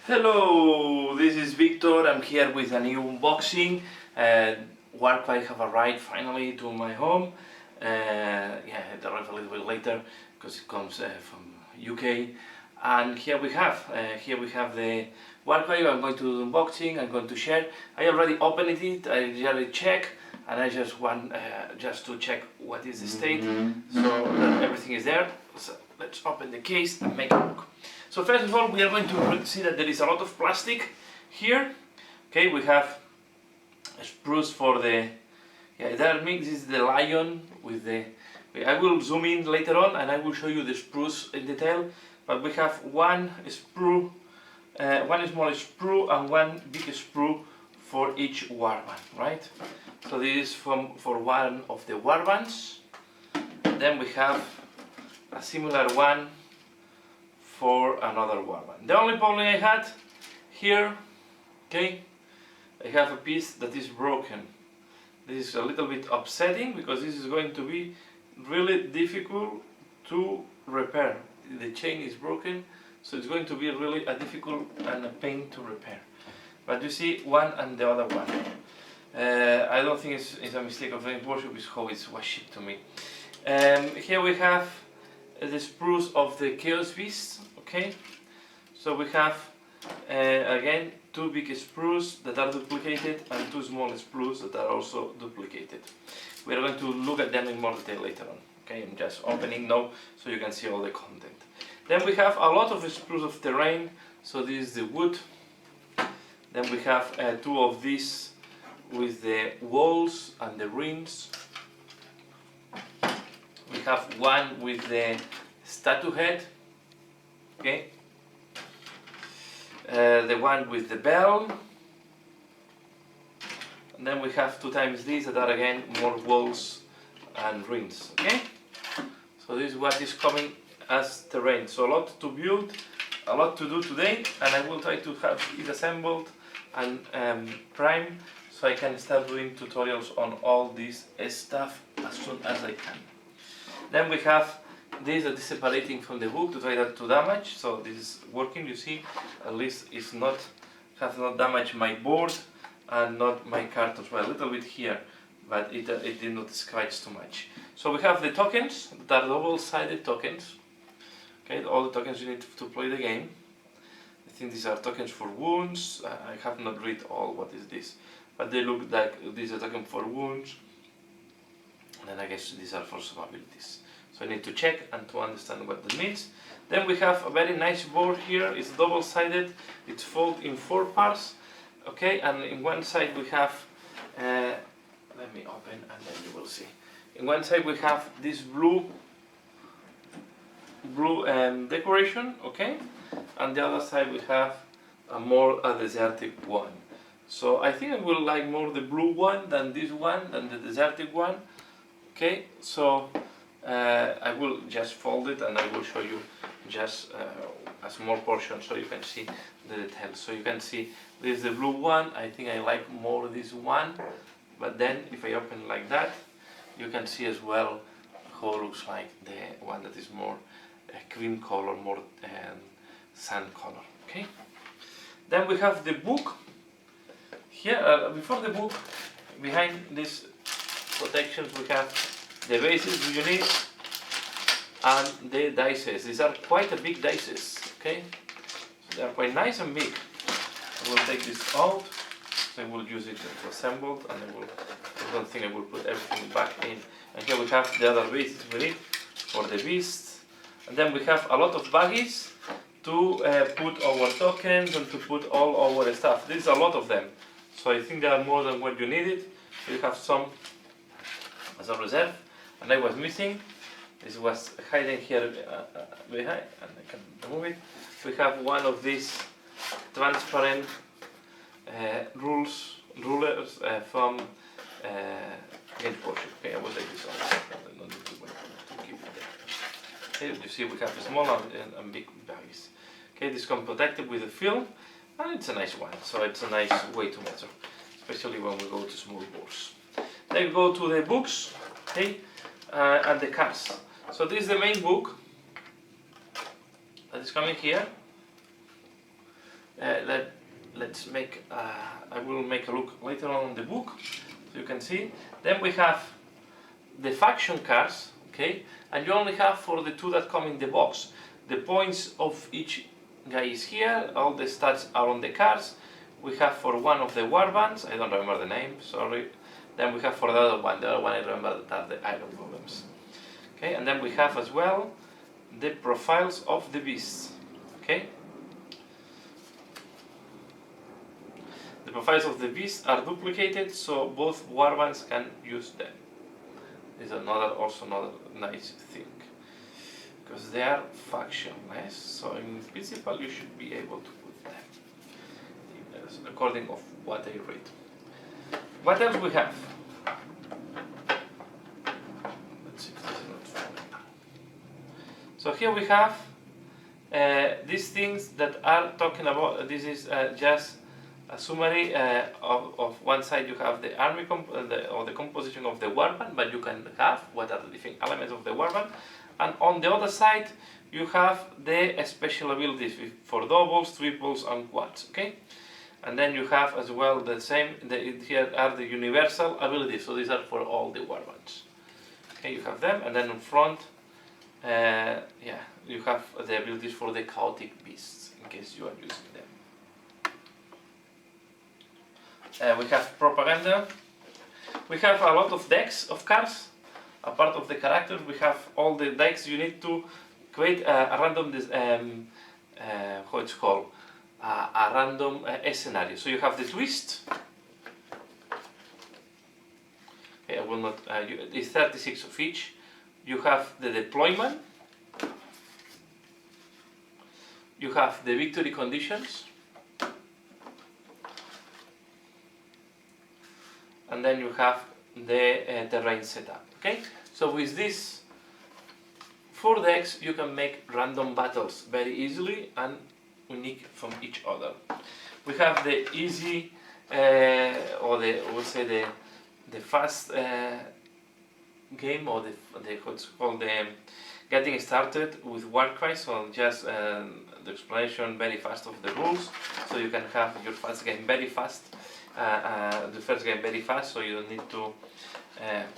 Hello, this is Victor. I'm here with a new unboxing. Warcry have arrived finally to my home. Yeah, it arrived a little bit later because it comes from UK. And here we have the Warcry. I'm going to do the unboxing. I'm going to share. I already opened it. I already checked, and I just want just to check what is the state, so that everything is there. So let's open the case and make a look. So first of all, we are going to see that there is a lot of plastic here. Okay, we have spruce for the, that means this is the lion with the, I will zoom in later on and I will show you the spruce in detail, but we have one sprue, one small sprue and one big sprue for each warband, right? So this is for one of the warbands. Then we have a similar one for another warband. The only problem I had here, okay, I have a piece that is broken. This is a little bit upsetting because this is going to be really difficult to repair. The chain is broken, so it's going to be really a difficult and a pain to repair. But you see one and the other one. I don't think it's a mistake of the workshop, it's how it was shipped to me. Here we have the sprues of the Chaos Beast. Okay, so we have again two big sprues that are duplicated and two small sprues that are also duplicated. We are going to look at them in more detail later on. Okay, I'm just opening now so you can see all the content. Then we have a lot of sprues of terrain. So this is the wood. Then we have two of these with the walls and the rings. We have one with the statue head. Okay, the one with the bell, and then we have two times these that are again more walls and rings. Okay, so this is what is coming as terrain. So a lot to build, a lot to do today, and I will try to have it assembled and primed so I can start doing tutorials on all this stuff as soon as I can. Then we have this that is separating from the book to try not to damage. So this is working, you see, at least it's not, has not damaged my board and not my cartons. Well, a little bit here, but it did not scratch too much. So we have the tokens that are double-sided tokens. Okay, all the tokens you need to play the game. I think these are tokens for wounds. I have not read all what is this, but they look like this is a token for wounds, and then I guess these are for some abilities. So I need to check and to understand what that means. Then we have a very nice board here. It's double-sided. It's folded in 4 parts. Okay, and in one side we have, let me open and then you will see. In one side we have this blue decoration, okay, and the other side we have a more desertic one. So I think I will like more the blue one than this one, than the desertic one. Okay, so I will just fold it and I will show you just a small portion so you can see the details. So you can see this is the blue one. I think I like more this one, but then if I open like that, you can see as well how it looks like the one that is more cream color, more sand color. Okay. Then we have the book. Here, before the book, behind these protections we have the bases you need and the dices. These are quite a big dices, okay? So they are quite nice and big. I will take this out, so I will use it to assemble, and I don't think I will put everything back in. And here we have the other bases we need for the beast. And then we have a lot of baggies to put our tokens and to put all our stuff. There's a lot of them, so I think there are more than what you needed. You have some as a reserve, and I was missing. This was hiding here behind, and I can remove it. We have one of these transparent rulers from Game Workshop. Okay, I will take this off. I don't need to keep it there. Okay, you see we have small and big bags. Okay, this comes protected with a film, and it's a nice one. So it's a nice way to measure, especially when we go to small boards. Then we go to the books, okay, and the cards. So this is the main book that is coming here. let's make. I will make a look later on in the book, so you can see. Then we have the faction cards, okay, and you only have for the two that come in the box. The points of each guy is here. All the stats are on the cards. We have for one of the warbands. I don't remember the name. Sorry. Then we have for the other one. The other one I remember that the iron golems. Okay, and then we have as well the profiles of the beasts. Okay. The profiles of the beasts are duplicated, so both warbands can use them. Is also another nice thing, because they are factionless. So in principle, you should be able to put them, according of what I read. What else we have? Let's see if this is not falling. So here we have these things that are talking about. This is just a summary of one side. You have the army or the composition of the warband, but you can have what are the different elements of the warband, and on the other side you have the special abilities for doubles, triples, and quads. Okay, and then you have as well the same. Here are the universal abilities, so these are for all the warbands. Okay, you have them, and then in front, you have the abilities for the chaotic beasts in case you are using them. We have propaganda. We have a lot of decks of cards. A part of the characters, we have all the decks. You need to create a random, how it's called, a random scenario. So you have the twist. Okay, I will not. It's 36 of each. You have the deployment. You have the victory conditions. And then you have the terrain setup. Okay, so with these 4 decks, you can make random battles very easily and unique from each other. We have the easy, or we'll say the fast game, or the what's called the getting started with Warcry. So just the explanation very fast of the rules, so you can have your first game very fast. The first game very fast, so you don't need to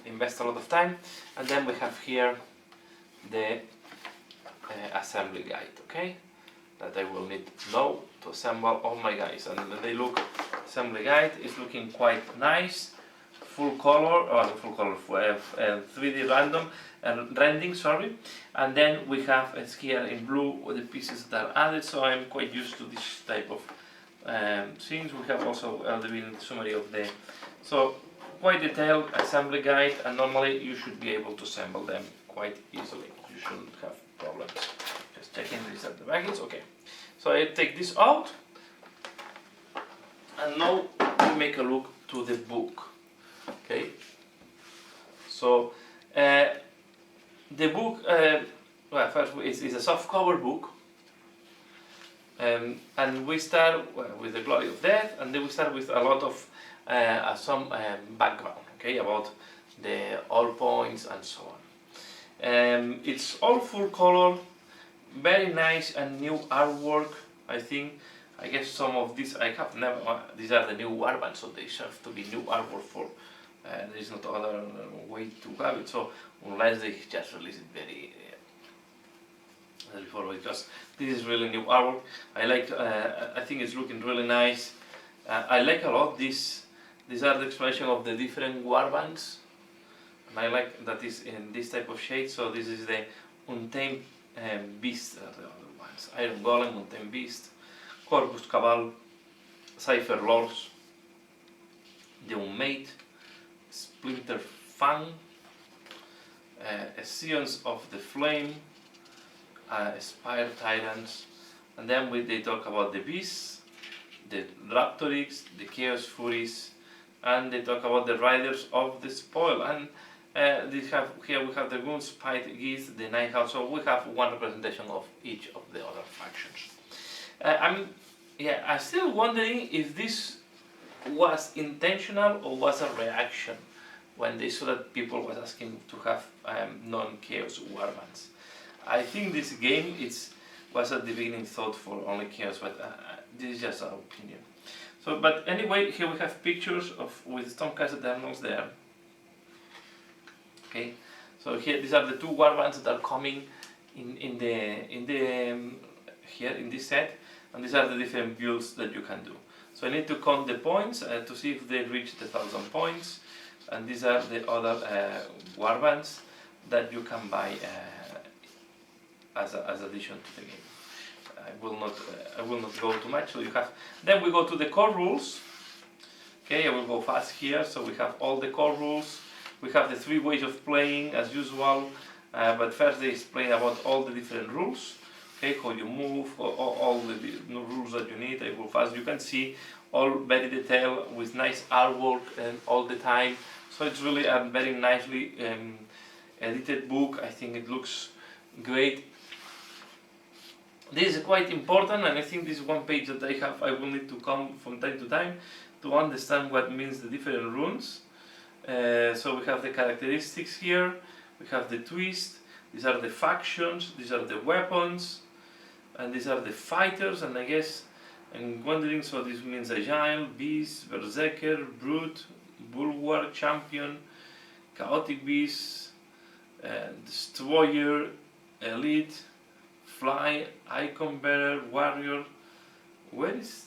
invest a lot of time. And then we have here the assembly guide, okay, that I will need to know to assemble all my guys. And assembly guide is looking quite nice, full color, 3D random rendering, sorry. And then we have here in blue the pieces that are added, so I'm quite used to this type of things. We have also the summary of the, so quite detailed assembly guide, and normally you should be able to assemble them quite easily. You shouldn't have problems. Just checking this at the baggage. Okay, so I take this out, and now we make a look to the book. Okay, so the book, well, first is a soft cover book. And we start with the glory of death, and then we start with a lot of some background, okay, about the all points and so on. It's all full color, very nice and new artwork. I guess some of these I have never. These are the new warbands, so they have to be new artwork for. There is not other way to have it. So unless they just release it very. Before, because this is really new artwork. I think it's looking really nice. I like a lot this. These are the explanation of the different warbands, and I like that is in this type of shade. So this is the Untamed Beast, the other ones: Iron Golem, Untamed Beast, Corpus Cabal, Cypher Lords, the Unmade, Splinter Fang, Scions of the Flame, Spire Tyrants, and then they talk about the Beasts, the Raptorics, the Chaos Furies, and they talk about the Riders of the Spoil. And here we have the Goon, Spite, Geese, the Night House. So we have one representation of each of the other factions. I'm still wondering if this was intentional or was a reaction when they saw that people was asking to have non-chaos warbands. I think this game was at the beginning thought for only chaos, but this is just our opinion. So, but anyway, here we have pictures of with Stormcast Eternals there. Okay, so here these are the two warbands that are coming in the here in this set, and these are the different builds that you can do. So I need to count the points to see if they reach the 1,000 points, and these are the other warbands that you can buy as addition to the game. I will not go too much. So you have. Then we go to the core rules. Okay, I will go fast here. So we have all the core rules. We have the 3 ways of playing as usual. But first they explain about all the different rules. Okay, how you move, all the rules that you need. I will fast. You can see all very detailed with nice artwork all the time. So it's really a very nicely edited book. I think it looks great. This is quite important, and I think this is one page that I will need to come from time to time to understand what means the different runes. So we have the characteristics here, we have the twist, these are the factions, these are the weapons, and these are the fighters, and I guess I'm wondering, so this means Agile, Beast, Berserker, Brute, Bulwark, Champion, Chaotic Beast, Destroyer, Elite, Fly, Icon Bearer, Warrior. Where is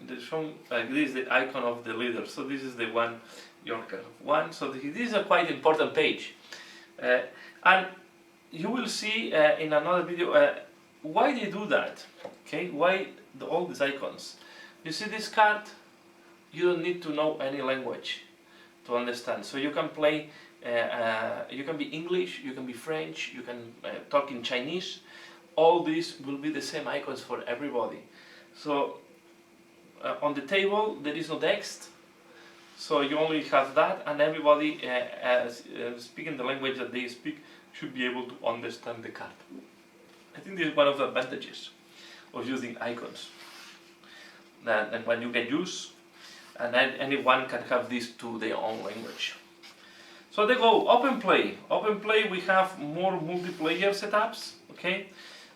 there's some like this is the icon of the leader. So this is the one Yorker one. So this is a quite important page, and you will see in another video why they do that. Okay, why all these icons? You see this card? You don't need to know any language to understand. So you can play. You can be English. You can be French. You can talk in Chinese. All these will be the same icons for everybody. So on the table there is no text, so you only have that, and everybody speaking the language that they speak should be able to understand the card. I think this is one of the advantages of using icons. And when you get used, and then anyone can have this to their own language. So they go open play. Open play, we have more multiplayer setups. Okay.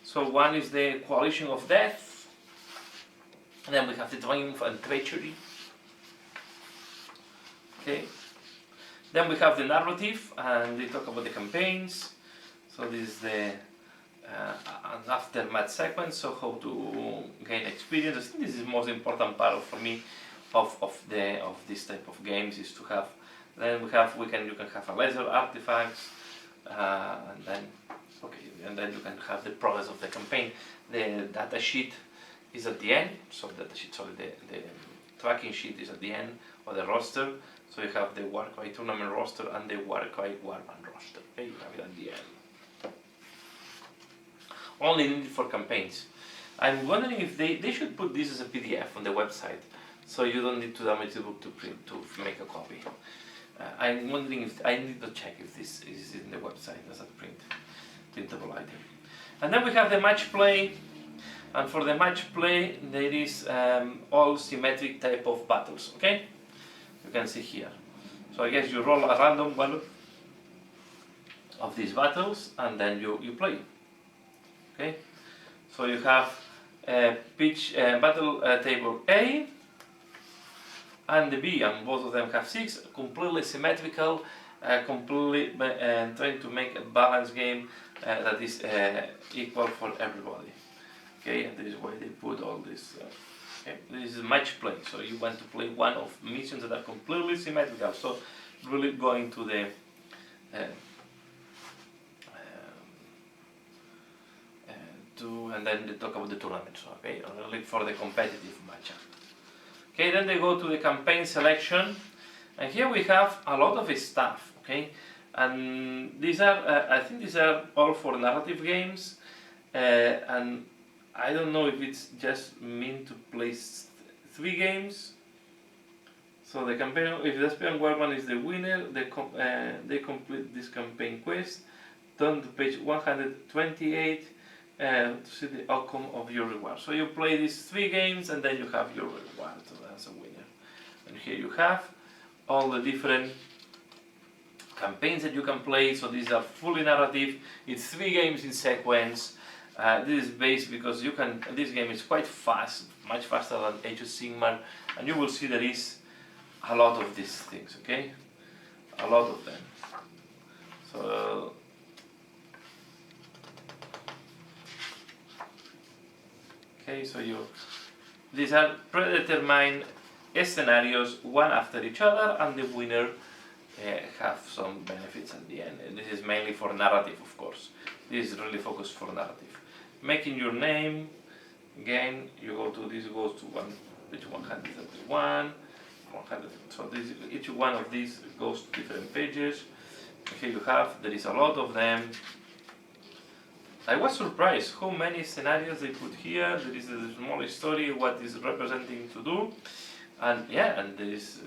So one is the Coalition of Death, and then we have the Triumph and Treachery. Okay. Then we have the narrative, and they talk about the campaigns. So this is the an aftermath sequence, so how to gain experience. I think this is the most important part for me of this type of games is to have. Then you can have a laser artifacts, and then. Okay, and then you can have the progress of the campaign. The data sheet is at the end, so the tracking sheet is at the end of the roster. So you have the Warcry tournament roster and the Warcry Warband roster. Okay, you have it at the end. Only needed for campaigns. I'm wondering if they should put this as a PDF on the website, so you don't need to damage the book to print to make a copy. I'm wondering if I need to check if this is in the website as a printable item. And then we have the match play, and for the match play there is all symmetric type of battles. Okay, you can see here. So I guess you roll a random one of these battles, and then you play. Okay, so you have pitch battle table A and the B, and both of them have 6, completely symmetrical, completely trying to make a balanced game that is equal for everybody. Okay, and this is why they put all this. Okay, this is match play, so you want to play one of missions that are completely symmetrical. So really going to the and then they talk about the tournaments. Okay, really for the competitive matchup. Okay, then they go to the campaign selection, and here we have a lot of stuff. Okay, and these are I think these are all for narrative games, and I don't know if it's just meant to play 3 games. So the campaign, if the Spion Warband is the winner, they complete this campaign quest. Turn to page 128 to see the outcome of your reward. So you play these 3 games and then you have your reward as a winner. And here you have all the different campaigns that you can play. So these are fully narrative. It's 3 games in sequence. This is based because this game is quite fast, much faster than Age of Sigmar, and you will see there is a lot of these things, okay? A lot of them. So okay, so these are predetermined scenarios, one after each other, and the winner have some benefits at the end. And this is mainly for narrative, of course. This is really focused for narrative. Making your name, again, you go to this goes to page 131, 100. So each one of these goes to different pages. Here you have, there is a lot of them. I was surprised how many scenarios they put here. There is a small story, what is representing to do, and yeah, and there is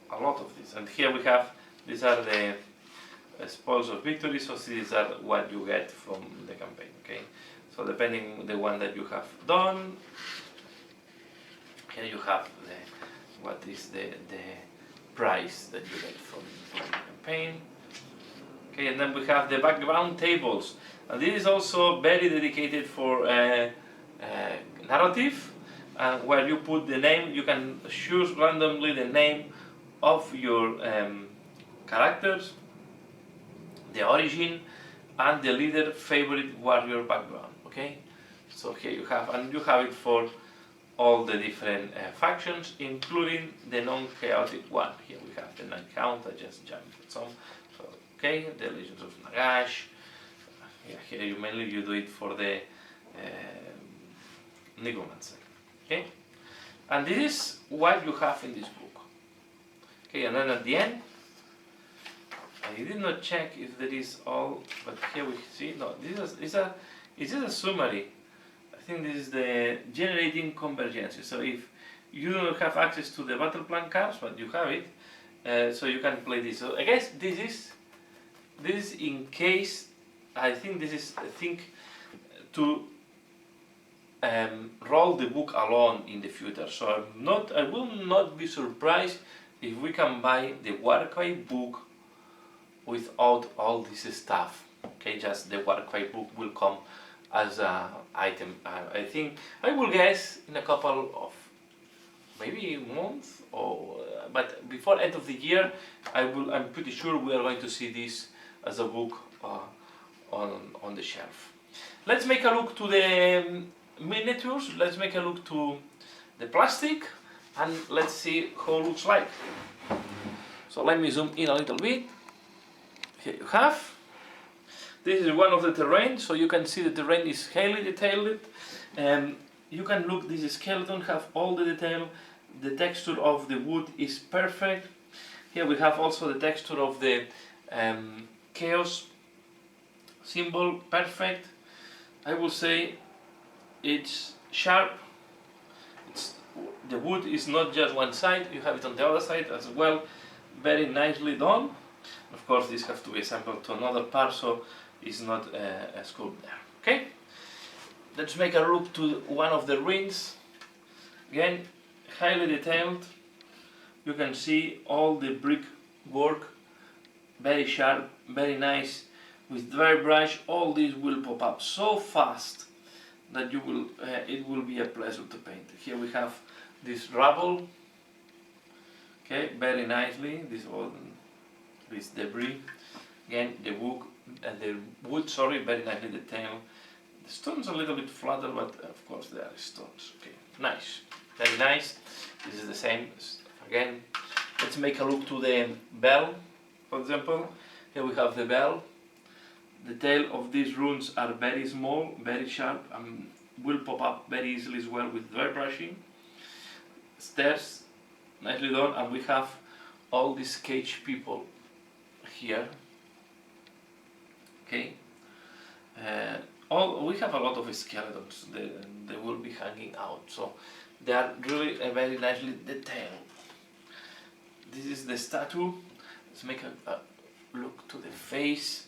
a lot of this. And here we have, these are the spoils of victory, so these are what you get from the campaign, okay? So depending the one that you have done, here you have what is the price that you get from the campaign. Okay, and then we have the background tables, and this is also very dedicated for narrative, where you put the name. You can choose randomly the name of your characters, the origin, and the leader favorite warrior background. Okay, so here you have, and you have it for all the different factions, including the non-chaotic one. Here we have the Night Count. I just jumped some. So, okay, the Legends of Nagash. Yeah, here you mainly do it for the Necromancer. Okay, and this is what you have in this book. Okay, and then at the end, I did not check if there is all, but here we see, no, this is a summary. I think this is the generating convergences. So if you don't have access to the battle plan cards, but you have it, so you can play this. So I guess this is in case, I think this is, to roll the book alone in the future. So I will not be surprised if we can buy the Warcry book without all this stuff. Okay, just the Warcry book will come as an item. I think, I will guess in a couple of maybe months, or but before end of the year, I'm pretty sure we are going to see this as a book on the shelf. Let's make a look to the miniatures. Let's make a look to the plastic, and let's see how it looks like. So let me zoom in a little bit. Here you have. This is one of the terrain, so you can see the terrain is highly detailed. You can look, this skeleton have all the detail. The texture of the wood is perfect. Here we have also the texture of the chaos symbol, perfect. I will say it's sharp. The wood is not just one side, you have it on the other side as well. Very nicely done. Of course, this has to be assembled to another part, so it's not a scope there. Okay, let's make a look to one of the rings. Again, highly detailed. You can see all the brick work, very sharp, very nice. With dry brush, all these will pop up so fast that you will. It will be a pleasure to paint. Here we have this rubble. Okay, very nicely. This debris. Again, the wood. Sorry, very nicely detailed. The stones are a little bit flatter, but of course they are stones. Okay, nice, very nice. This is the same again. Let's make a look to the bell, for example. Here we have the bell. The tail of these runes are very small, very sharp, and will pop up very easily as well with dry brushing. Stairs, nicely done, and we have all these cage people here. Okay. We have a lot of skeletons. They will be hanging out, so they are really very nicely detailed. This is the statue. Let's make a look to the face.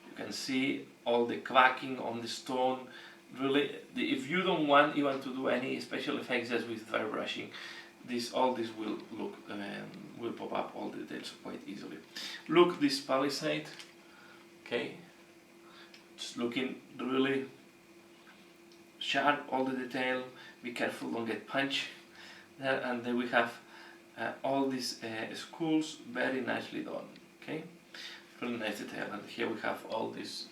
You can see all the cracking on the stone. Really, if you don't want even to do any special effects just with dry brushing, all this will look will pop up all the details quite easily. Look, this palisade. Okay, it's looking really sharp, all the detail. Be careful, don't get punched there. And then we have all these skulls very nicely done. Okay, really nice detail. And here we have all these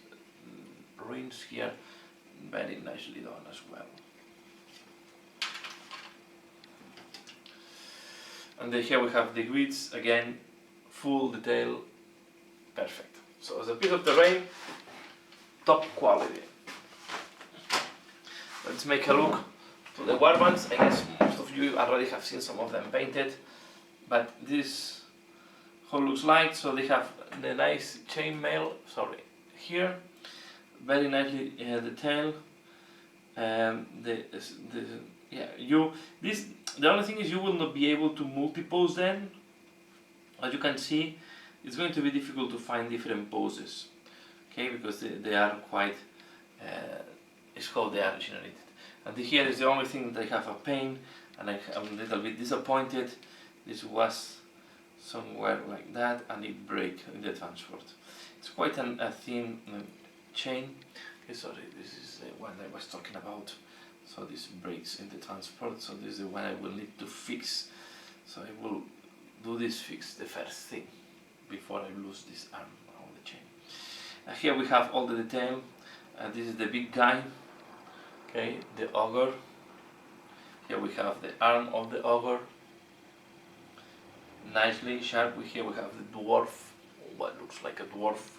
rings here, very nicely done as well. And then here we have the grids, again, full detail, perfect. So as a piece of terrain, top quality. Let's make a look to the warbands. I guess most of you already have seen some of them painted, but this how it looks like. So they have the nice chainmail, here, very nicely detailed. The only thing is you will not be able to multi-pose them. As you can see, it's going to be difficult to find different poses, okay, because they are quite, it's how they are generated. And here is the only thing that I have a pain, and I'm a little bit disappointed. This was somewhere like that, and it break in the transport. It's quite a thin chain. Okay, sorry, this is the one I was talking about. So this breaks in the transport, so this is the one I will need to fix. So I will do this fix the first thing before I lose this arm on the chain. Here we have all the detail. This is the big guy, okay, the ogre. Here we have the arm of the ogre, nicely sharp. Here we have the dwarf, what looks like a dwarf.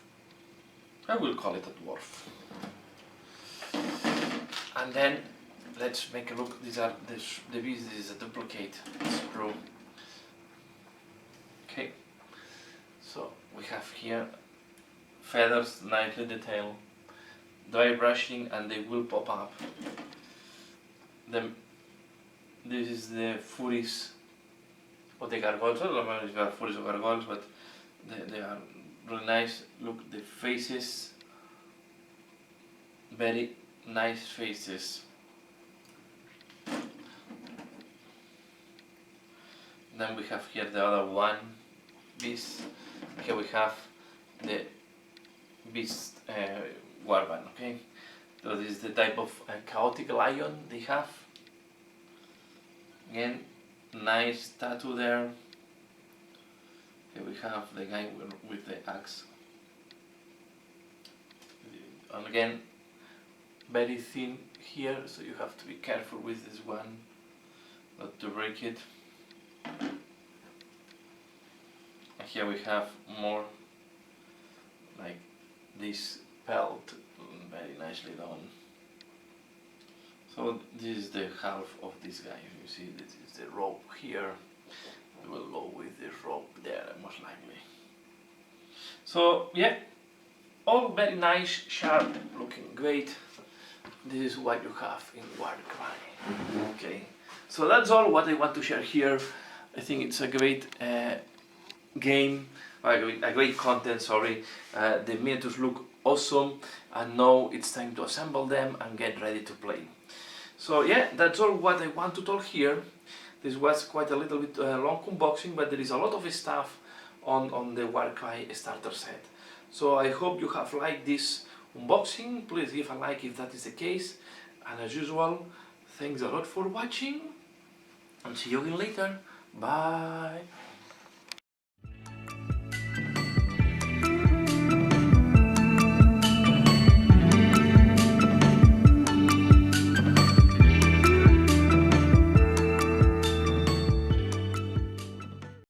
I will call it a dwarf. And then let's make a look. These are the beast. This is a duplicate screw. Okay, so we have here feathers, nicely detailed, dry brushing, and they will pop up. Then this is the furies of the gargoyles. I don't know if they are furies or gargoyles, but they are really nice. Look, the faces, very nice faces. Then we have here the other one beast. Here we have the beast warband. Okay, so this is the type of chaotic lion they have. Again, nice tattoo there. Here we have the guy with the axe. And again, very thin here, so you have to be careful with this one, not to break it. And here we have more like this pelt, very nicely done. So this is the half of this guy. You see, this is the rope here. We will go with this rope there, most likely. So yeah, all very nice, sharp, looking great. This is what you have in Warcry. Okay, so that's all what I want to share here. I think it's a great game, a great content, sorry. The miniatures look awesome, and now it's time to assemble them and get ready to play. So yeah, that's all what I want to talk here. This was quite a little bit long unboxing, but there is a lot of stuff on the Warcry starter set. So I hope you have liked this unboxing. Please give a like if that is the case, and as usual, thanks a lot for watching, and see you again later. Bye.